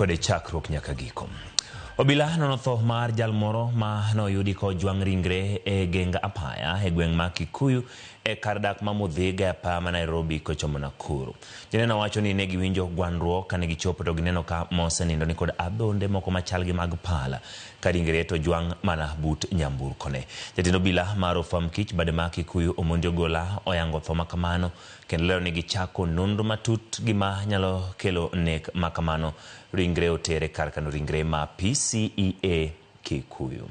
kode chakruok nyaka giko. Obila nonotho mar jal moro ma noyudi ko jwang' ringre e genga apaya e gweng' ma Kikuyu e kardak ma Mudhiga pa ma Nairobi kochomo Nakuru. Joneno wacho ni ne giwinjo gwandruok kane gichopo to gineno ka mose nindo ni kod adhonde moko machal gi mag pala ka ringre to jwang' mana but nyamburkone. Jatend obila mar ofam kich bade ma Kikuyu Omonjo Gola oyango tho makamano kendo lero ni gichako nonro matut gima nyalo kelo nek makamano. Ringre otere kar kano ringre ma PCEA Kikuyu.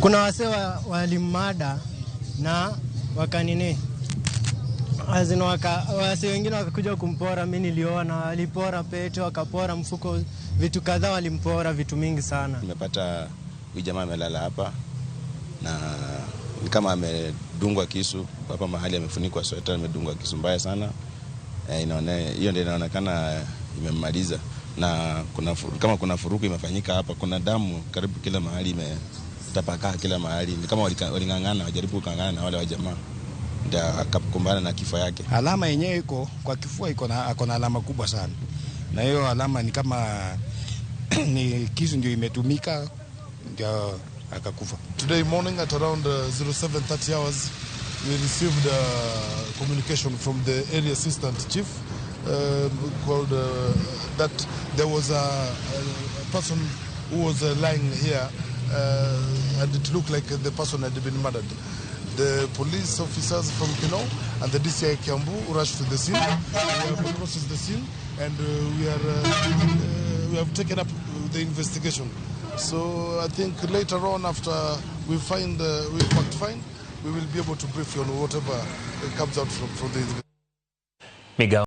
Kuna wase walimada na wakanini azino wase wengine wakakuja kumpora. Mimi niliona walipora pete, wakapora mfuko, vitu kadhaa walimpora, vitu mingi sana. Nimepata huyu jamaa amelala hapa na ni kama amedungwa kisu hapa mahali, amefunikwa sweta, amedungwa kisu mbaya sana. Hiyo ndio inaonekana imemmaliza, na kama kuna furuku imefanyika hapa, kuna damu karibu kila mahali, imetapakaa kila mahali. Ni kama walingangana, wajaribu kungangana na wale wa jamaa, ndio akakumbana na kifo yake. Alama yenyewe iko kwa kifua, iko na alama kubwa sana, na hiyo alama ni kama ni kisu ndio imetumika ndio akakufa. Today morning at around 07:30 hours, we received communication from the area assistant chief called that there was a person who was lying here and it looked like the person had been murdered. The police officers from Kinoo and the DCI Kiambu rushed to the scene. We have processed the scene and we have taken up the investigation. So I think later on, after we find we will be able to brief you on whatever comes out from the